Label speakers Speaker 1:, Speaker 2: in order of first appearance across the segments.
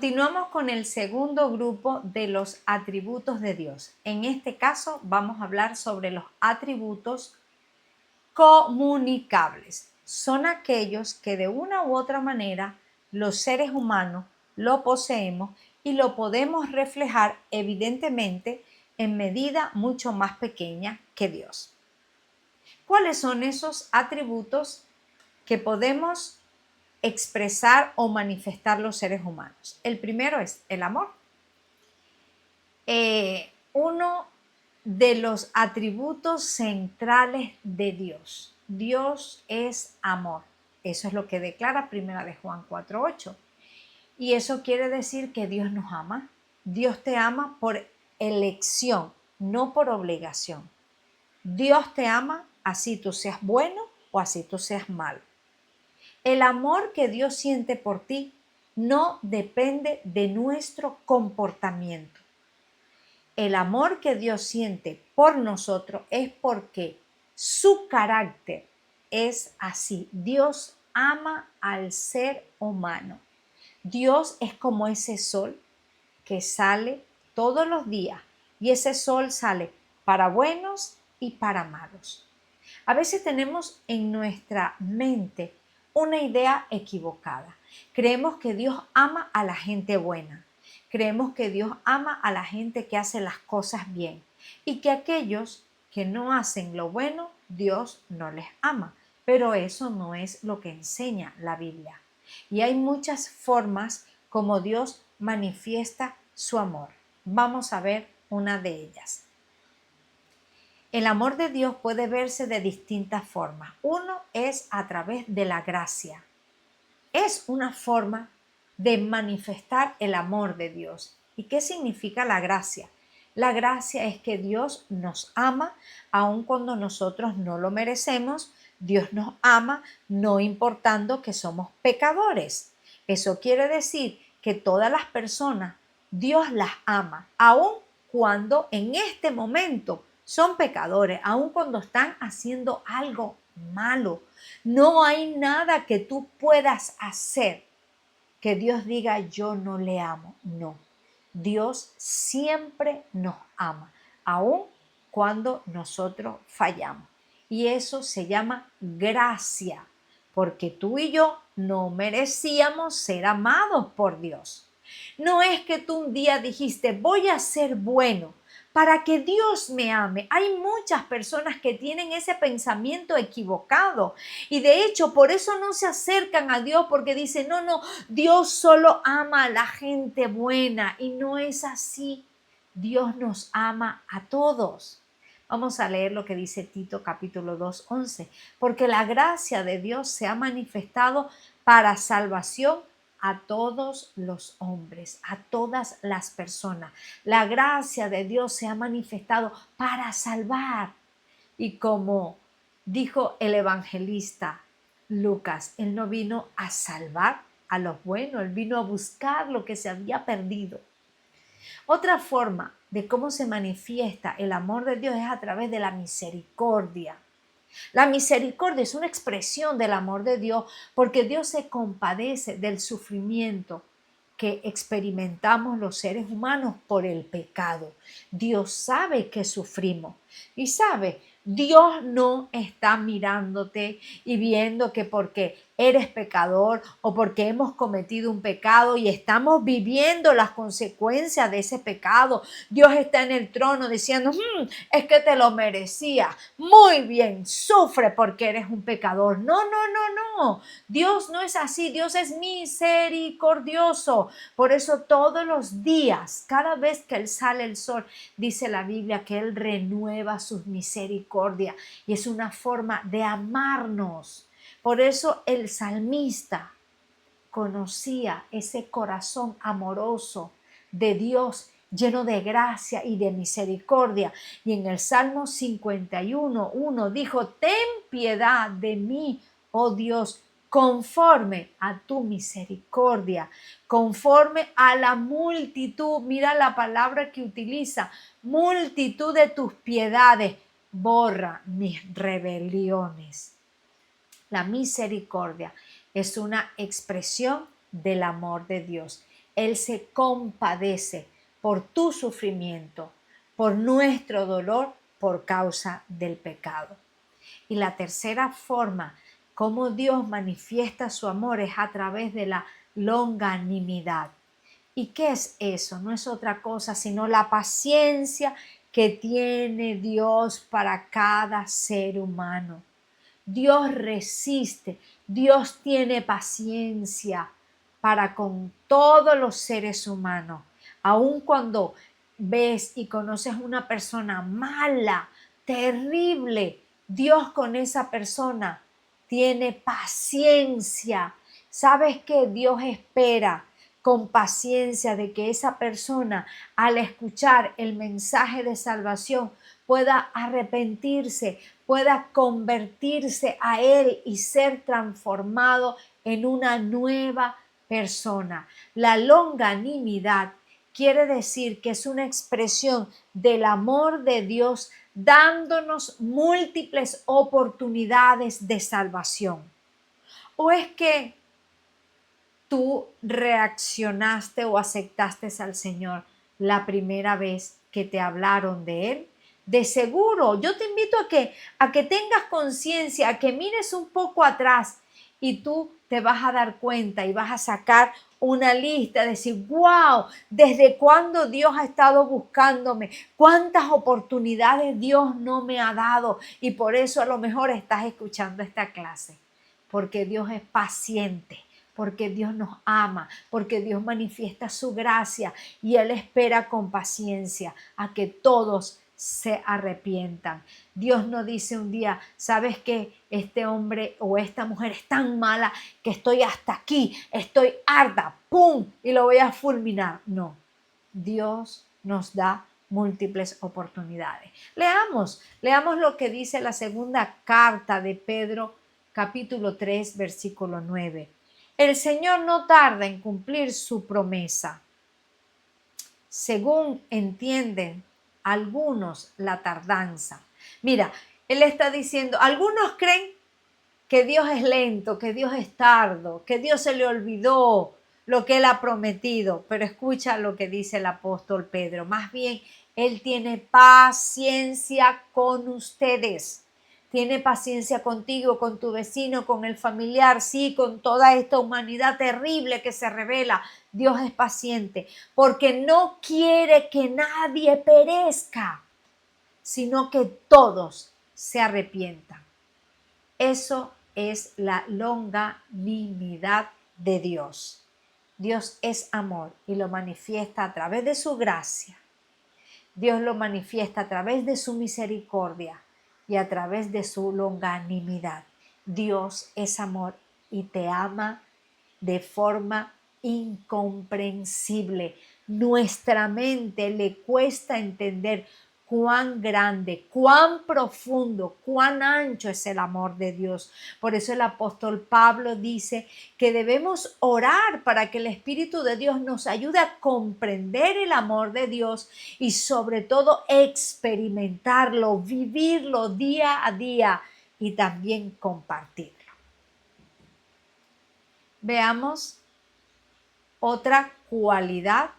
Speaker 1: Continuamos con el segundo grupo de los atributos de Dios. En este caso vamos a hablar sobre los atributos comunicables. Son aquellos que de una u otra manera los seres humanos lo poseemos y lo podemos reflejar evidentemente en medida mucho más pequeña que Dios. ¿Cuáles son esos atributos que podemos expresar o manifestar los seres humanos? El primero es el amor. Uno de los atributos centrales de Dios. Dios es amor. Eso es lo que declara 1 de Juan 4:8. Y eso quiere decir que Dios nos ama. Dios te ama por elección, no por obligación. Dios te ama así tú seas bueno o así tú seas malo. El amor que Dios siente por ti no depende de nuestro comportamiento. El amor que Dios siente por nosotros es porque su carácter es así. Dios ama al ser humano. Dios es como ese sol que sale todos los días y ese sol sale para buenos y para malos. A veces tenemos en nuestra mente una idea equivocada. Creemos que Dios ama a la gente buena. Creemos que Dios ama a la gente que hace las cosas bien y que aquellos que no hacen lo bueno, Dios no les ama. Pero eso no es lo que enseña la Biblia. Y hay muchas formas como Dios manifiesta su amor. Vamos a ver una de ellas. El amor de Dios puede verse de distintas formas. Uno es a través de la gracia. Es una forma de manifestar el amor de Dios. ¿Y qué significa la gracia? La gracia es que Dios nos ama aun cuando nosotros no lo merecemos. Dios nos ama no importando que somos pecadores. Eso quiere decir que todas las personas Dios las ama, aun cuando en este momento son pecadores, aun cuando están haciendo algo malo. No hay nada que tú puedas hacer que Dios diga yo no le amo. No, Dios siempre nos ama, aun cuando nosotros fallamos. Y eso se llama gracia, porque tú y yo no merecíamos ser amados por Dios. No es que tú un día dijiste voy a ser bueno para que Dios me ame. Hay muchas personas que tienen ese pensamiento equivocado y de hecho por eso no se acercan a Dios porque dicen, no, Dios solo ama a la gente buena y no es así. Dios nos ama a todos. Vamos a leer lo que dice Tito capítulo 2:11. Porque la gracia de Dios se ha manifestado para salvación a todos los hombres, a todas las personas. La gracia de Dios se ha manifestado para salvar. Y como dijo el evangelista Lucas, Él no vino a salvar a los buenos, Él vino a buscar lo que se había perdido. Otra forma de cómo se manifiesta el amor de Dios es a través de la misericordia. La misericordia es una expresión del amor de Dios porque Dios se compadece del sufrimiento que experimentamos los seres humanos por el pecado. Dios sabe que sufrimos y sabe, Dios no está mirándote y viendo que porque eres pecador o porque hemos cometido un pecado y estamos viviendo las consecuencias de ese pecado. Dios está en el trono diciendo, es que te lo merecía. Muy bien, sufre porque eres un pecador. No. Dios no es así. Dios es misericordioso. Por eso todos los días, cada vez que sale el sol, dice la Biblia que Él renueva sus misericordias y es una forma de amarnos. Por eso el salmista conocía ese corazón amoroso de Dios lleno de gracia y de misericordia. Y en el Salmo 51:1 dijo, ten piedad de mí, oh Dios, conforme a tu misericordia, conforme a la multitud, mira la palabra que utiliza, multitud de tus piedades, borra mis rebeliones. La misericordia es una expresión del amor de Dios. Él se compadece por tu sufrimiento, por nuestro dolor por causa del pecado. Y la tercera forma, cómo Dios manifiesta su amor, es a través de la longanimidad. ¿Y qué es eso? No es otra cosa sino la paciencia que tiene Dios para cada ser humano. Dios resiste, Dios tiene paciencia para con todos los seres humanos. Aun cuando ves y conoces una persona mala, terrible, Dios con esa persona tiene paciencia. ¿Sabes qué? Dios espera con paciencia de que esa persona, al escuchar el mensaje de salvación, pueda arrepentirse, pueda convertirse a Él y ser transformado en una nueva persona. La longanimidad quiere decir que es una expresión del amor de Dios dándonos múltiples oportunidades de salvación. ¿O es que tú reaccionaste o aceptaste al Señor la primera vez que te hablaron de Él? De seguro, yo te invito a que tengas conciencia, a que mires un poco atrás y tú te vas a dar cuenta y vas a sacar una lista, decir, wow, ¿desde cuándo Dios ha estado buscándome? ¿Cuántas oportunidades Dios no me ha dado? Y por eso a lo mejor estás escuchando esta clase, porque Dios es paciente, porque Dios nos ama, porque Dios manifiesta su gracia y Él espera con paciencia a que todos se arrepientan. Dios no dice un día, ¿sabes qué? Este hombre o esta mujer es tan mala que estoy hasta aquí, estoy harta, ¡pum! Y lo voy a fulminar. No, Dios nos da múltiples oportunidades. Leamos lo que dice la segunda carta de Pedro, capítulo 3, versículo 9. El Señor no tarda en cumplir su promesa, según entienden algunos la tardanza. Mira, Él está diciendo, algunos creen que Dios es lento, que Dios es tardo, que Dios se le olvidó lo que Él ha prometido, pero escucha lo que dice el apóstol Pedro. Más bien, Él tiene paciencia con ustedes. Tiene paciencia contigo, con tu vecino, con el familiar, sí, con toda esta humanidad terrible que se revela. Dios es paciente porque no quiere que nadie perezca, sino que todos se arrepientan. Eso es la longanimidad de Dios. Dios es amor y lo manifiesta a través de su gracia. Dios lo manifiesta a través de su misericordia y a través de su longanimidad. Dios es amor y te ama de forma incomprensible. Nuestra mente le cuesta entender cuán grande, cuán profundo, cuán ancho es el amor de Dios. Por eso el apóstol Pablo dice que debemos orar para que el Espíritu de Dios nos ayude a comprender el amor de Dios y sobre todo experimentarlo, vivirlo día a día y también compartirlo. Veamos otra cualidad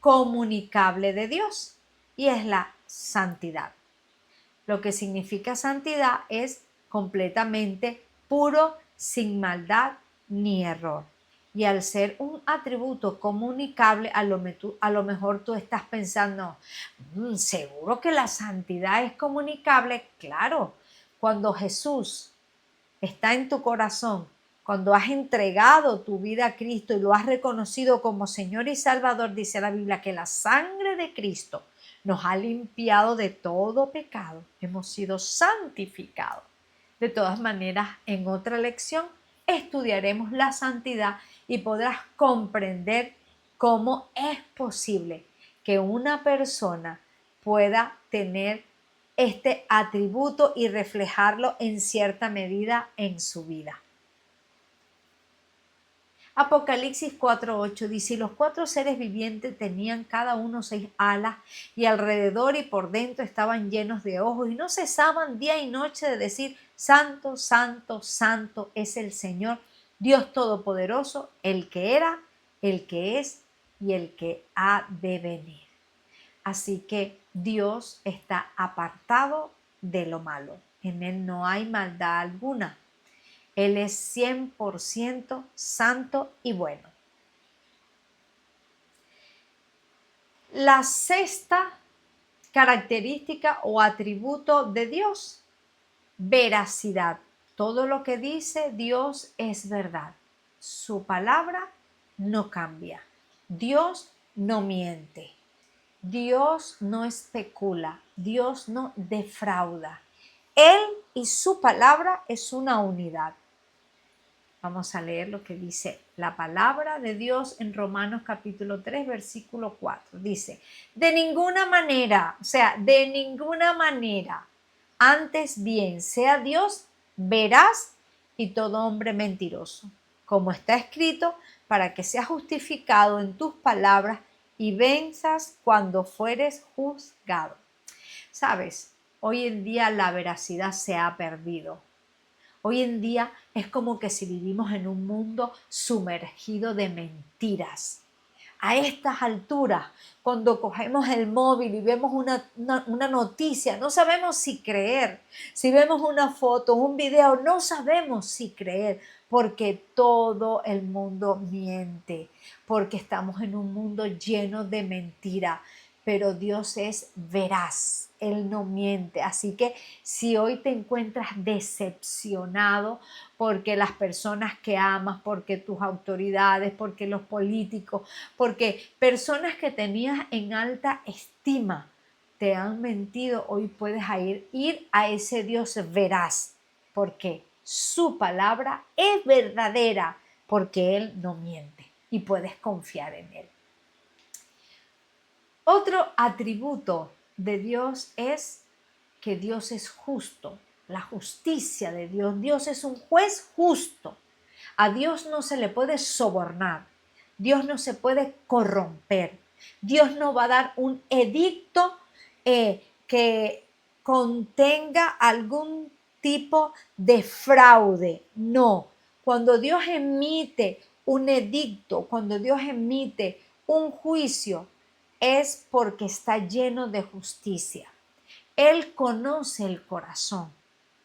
Speaker 1: comunicable de Dios y es la santidad. Lo que significa santidad es completamente puro, sin maldad ni error. Y al ser un atributo comunicable, a lo mejor tú estás pensando, ¿seguro que la santidad es comunicable? Claro, cuando Jesús está en tu corazón, cuando has entregado tu vida a Cristo y lo has reconocido como Señor y Salvador, dice la Biblia que la sangre de Cristo nos ha limpiado de todo pecado. Hemos sido santificados. De todas maneras, en otra lección estudiaremos la santidad y podrás comprender cómo es posible que una persona pueda tener este atributo y reflejarlo en cierta medida en su vida. Apocalipsis 4:8 dice, y los 4 seres vivientes tenían cada uno 6 alas y alrededor y por dentro estaban llenos de ojos y no cesaban día y noche de decir, santo, santo, santo es el Señor, Dios Todopoderoso, el que era, el que es y el que ha de venir. Así que Dios está apartado de lo malo. En Él no hay maldad alguna. Él es 100% santo y bueno. La sexta característica o atributo de Dios, veracidad. Todo lo que dice Dios es verdad. Su palabra no cambia. Dios no miente. Dios no especula. Dios no defrauda. Él y su palabra es una unidad. Vamos a leer lo que dice la palabra de Dios en Romanos capítulo 3, versículo 4. Dice, de ninguna manera, o sea, de ninguna manera, antes bien sea Dios veraz y todo hombre mentiroso, como está escrito, para que seas justificado en tus palabras y venzas cuando fueres juzgado. Sabes, hoy en día la veracidad se ha perdido. Hoy en día es como que si vivimos en un mundo sumergido de mentiras. A estas alturas, cuando cogemos el móvil y vemos una noticia, no sabemos si creer. Si vemos una foto, un video, no sabemos si creer, porque todo el mundo miente, porque estamos en un mundo lleno de mentira. Pero Dios es veraz, Él no miente. Así que si hoy te encuentras decepcionado porque las personas que amas, porque tus autoridades, porque los políticos, porque personas que tenías en alta estima te han mentido, hoy puedes ir a ese Dios veraz, porque su palabra es verdadera, porque Él no miente y puedes confiar en Él. Otro atributo de Dios es que Dios es justo, la justicia de Dios. Dios es un juez justo. A Dios no se le puede sobornar. Dios no se puede corromper. Dios no va a dar un edicto que contenga algún tipo de fraude. No. Cuando Dios emite un edicto, cuando Dios emite un juicio, es porque está lleno de justicia. Él conoce el corazón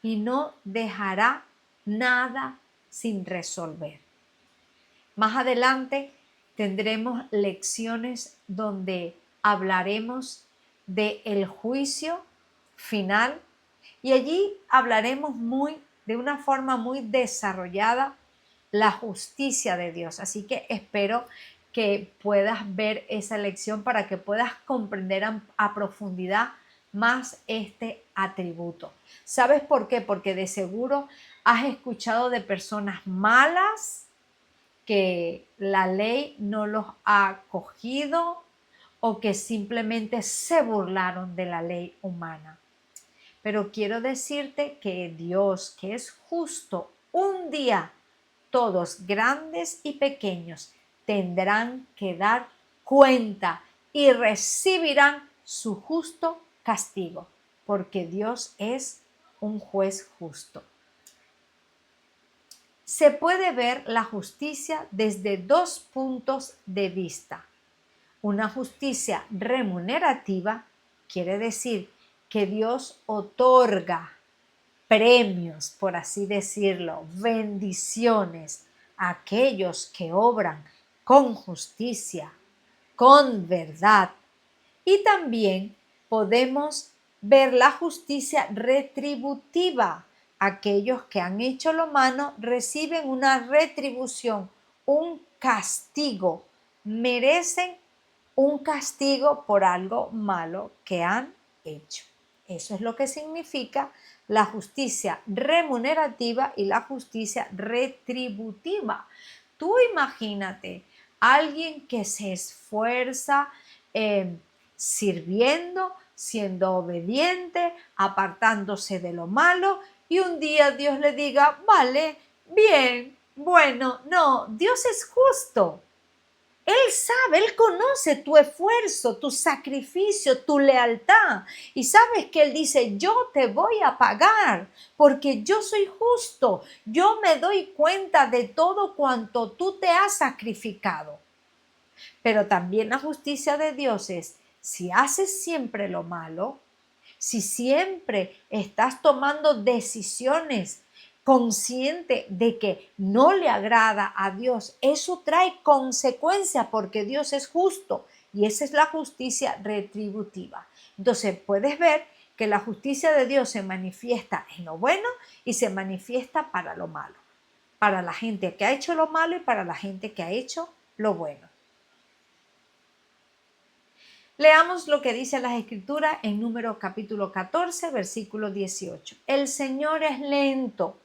Speaker 1: y no dejará nada sin resolver. Más adelante tendremos lecciones donde hablaremos del juicio final y allí hablaremos de una forma muy desarrollada la justicia de Dios. Así que espero que puedas ver esa lección para que puedas comprender a profundidad más este atributo. ¿Sabes por qué? Porque de seguro has escuchado de personas malas que la ley no los ha cogido o que simplemente se burlaron de la ley humana. Pero quiero decirte que Dios, que es justo, un día todos, grandes y pequeños, tendrán que dar cuenta y recibirán su justo castigo, porque Dios es un juez justo. Se puede ver la justicia desde dos puntos de vista. Una justicia remunerativa quiere decir que Dios otorga premios, por así decirlo, bendiciones a aquellos que obran con justicia, con verdad. Y también podemos ver la justicia retributiva. Aquellos que han hecho lo malo reciben una retribución, un castigo, merecen un castigo por algo malo que han hecho. Eso es lo que significa la justicia remunerativa y la justicia retributiva. Tú imagínate a alguien que se esfuerza sirviendo, siendo obediente, apartándose de lo malo, y un día Dios le diga, vale, bien, bueno, no, Dios es justo. Él sabe, Él conoce tu esfuerzo, tu sacrificio, tu lealtad. Y sabes que Él dice, yo te voy a pagar porque yo soy justo. Yo me doy cuenta de todo cuanto tú te has sacrificado. Pero también la justicia de Dios es, si haces siempre lo malo, si siempre estás tomando decisiones consciente de que no le agrada a Dios, eso trae consecuencias porque Dios es justo y esa es la justicia retributiva. Entonces puedes ver que la justicia de Dios se manifiesta en lo bueno y se manifiesta para lo malo, para la gente que ha hecho lo malo y para la gente que ha hecho lo bueno. Leamos lo que dice las Escrituras en Números capítulo 14, versículo 18. El Señor es lento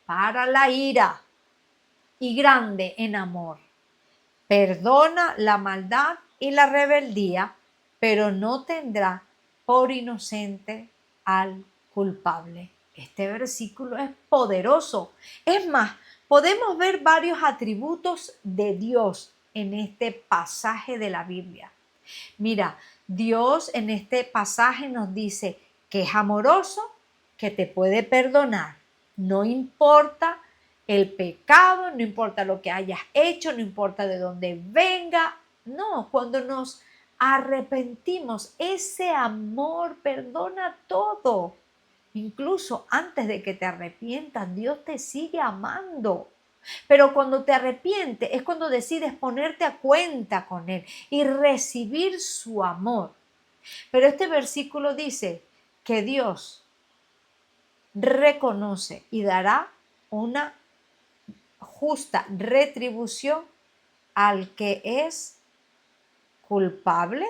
Speaker 1: para la ira y grande en amor. Perdona la maldad y la rebeldía, pero no tendrá por inocente al culpable. Este versículo es poderoso. Es más, podemos ver varios atributos de Dios en este pasaje de la Biblia. Mira, Dios en este pasaje nos dice que es amoroso, que te puede perdonar. No importa el pecado, no importa lo que hayas hecho, no importa de dónde venga. No, cuando nos arrepentimos, ese amor perdona todo. Incluso antes de que te arrepientas, Dios te sigue amando. Pero cuando te arrepientes es cuando decides ponerte a cuenta con Él y recibir su amor. Pero este versículo dice que Dios reconoce y dará una justa retribución al que es culpable.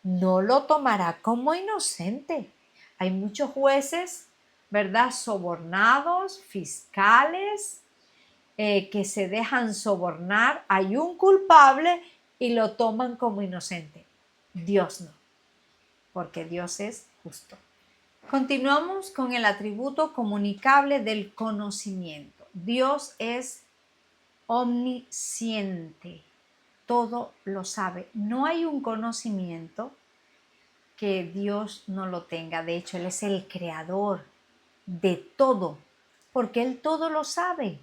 Speaker 1: No lo tomará como inocente. Hay muchos jueces, ¿verdad? Sobornados, fiscales, que se dejan sobornar. Hay un culpable y lo toman como inocente. Dios no, porque Dios es justo. Continuamos con el atributo comunicable del conocimiento. Dios es omnisciente, todo lo sabe. No hay un conocimiento que Dios no lo tenga. De hecho, Él es el creador de todo, porque Él todo lo sabe.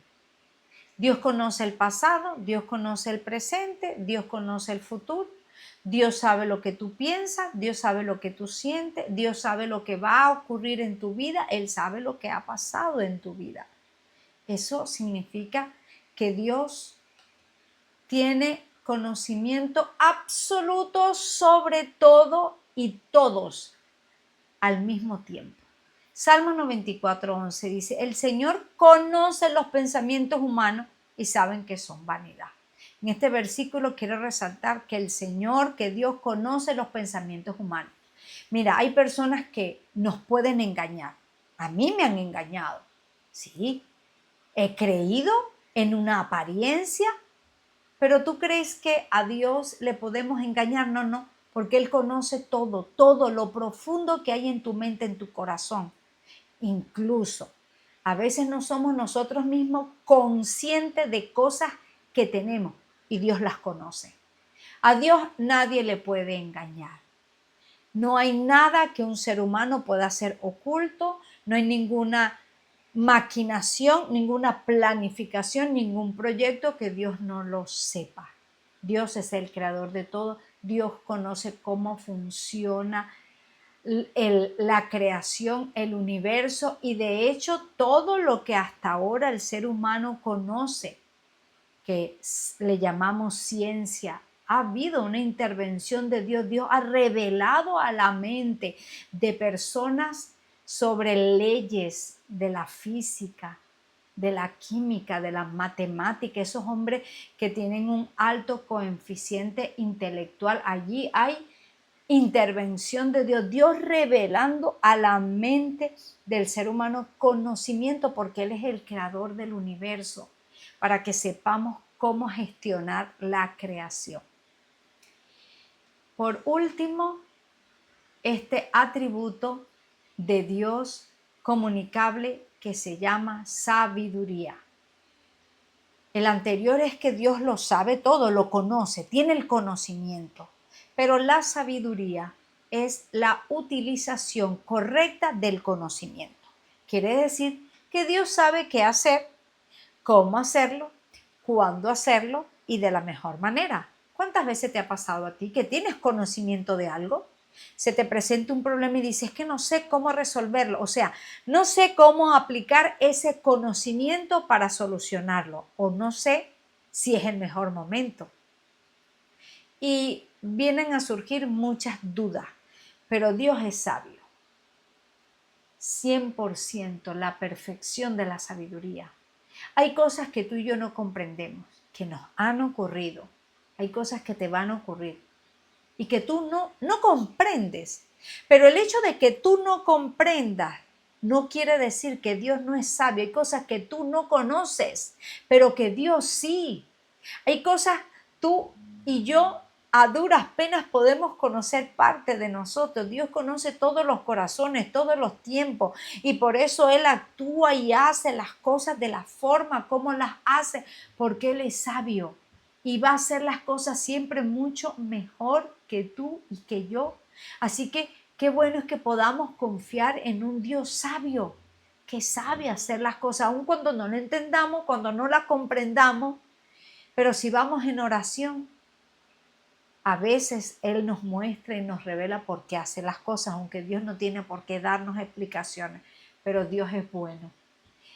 Speaker 1: Dios conoce el pasado, Dios conoce el presente, Dios conoce el futuro. Dios sabe lo que tú piensas, Dios sabe lo que tú sientes, Dios sabe lo que va a ocurrir en tu vida, Él sabe lo que ha pasado en tu vida. Eso significa que Dios tiene conocimiento absoluto sobre todo y todos al mismo tiempo. Salmo 94:11 dice, el Señor conoce los pensamientos humanos y saben que son vanidad. En este versículo quiero resaltar que el Señor, que Dios conoce los pensamientos humanos. Mira, hay personas que nos pueden engañar. A mí me han engañado. Sí, he creído en una apariencia, pero ¿tú crees que a Dios le podemos engañar? No, no, porque Él conoce todo, todo lo profundo que hay en tu mente, en tu corazón. Incluso, a veces no somos nosotros mismos conscientes de cosas que tenemos y Dios las conoce. A Dios nadie le puede engañar. No hay nada que un ser humano pueda hacer oculto, no hay ninguna maquinación, ninguna planificación, ningún proyecto que Dios no lo sepa. Dios es el creador de todo, Dios conoce cómo funciona la creación, el universo y de hecho todo lo que hasta ahora el ser humano conoce, que le llamamos ciencia. Ha habido una intervención de Dios. Dios ha revelado a la mente de personas sobre leyes de la física, de la química, de la matemática, esos hombres que tienen un alto coeficiente intelectual. Allí hay intervención de Dios, Dios revelando a la mente del ser humano conocimiento, porque Él es el creador del universo, para que sepamos cómo gestionar la creación. Por último, este atributo de Dios comunicable que se llama sabiduría. El anterior es que Dios lo sabe todo, lo conoce, tiene el conocimiento. Pero la sabiduría es la utilización correcta del conocimiento. Quiere decir que Dios sabe qué hacerlo, cuándo hacerlo y de la mejor manera. ¿Cuántas veces te ha pasado a ti que tienes conocimiento de algo? Se te presenta un problema y dices que no sé cómo resolverlo, o sea, no sé cómo aplicar ese conocimiento para solucionarlo o no sé si es el mejor momento. Y vienen a surgir muchas dudas, pero Dios es sabio. 100% la perfección de la sabiduría. Hay cosas que tú y yo no comprendemos, que nos han ocurrido. Hay cosas que te van a ocurrir y que tú no comprendes. Pero el hecho de que tú no comprendas no quiere decir que Dios no es sabio. Hay cosas que tú no conoces, pero que Dios sí. Hay cosas tú y yo a duras penas podemos conocer parte de nosotros. Dios conoce todos los corazones, todos los tiempos y por eso Él actúa y hace las cosas de la forma como las hace, porque Él es sabio y va a hacer las cosas siempre mucho mejor que tú y que yo. Así que qué bueno es que podamos confiar en un Dios sabio, que sabe hacer las cosas, aun cuando no lo entendamos, cuando no la comprendamos. Pero si vamos en oración, a veces Él nos muestra y nos revela por qué hace las cosas, aunque Dios no tiene por qué darnos explicaciones, pero Dios es bueno.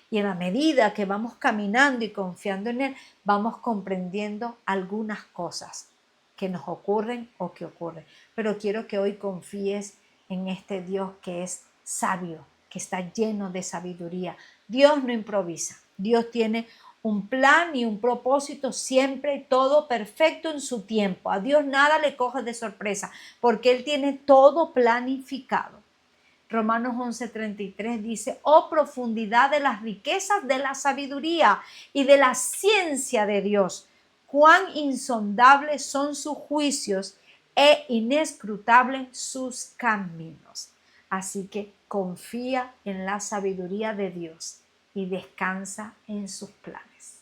Speaker 1: Y en la medida que vamos caminando y confiando en Él, vamos comprendiendo algunas cosas que nos ocurren o que ocurren. Pero quiero que hoy confíes en este Dios que es sabio, que está lleno de sabiduría. Dios no improvisa. Dios tiene un plan y un propósito siempre, todo perfecto en su tiempo. A Dios nada le coge de sorpresa, porque Él tiene todo planificado. Romanos 11:33 dice, oh profundidad de las riquezas de la sabiduría y de la ciencia de Dios, cuán insondables son sus juicios e inescrutables sus caminos. Así que confía en la sabiduría de Dios y descansa en sus planes.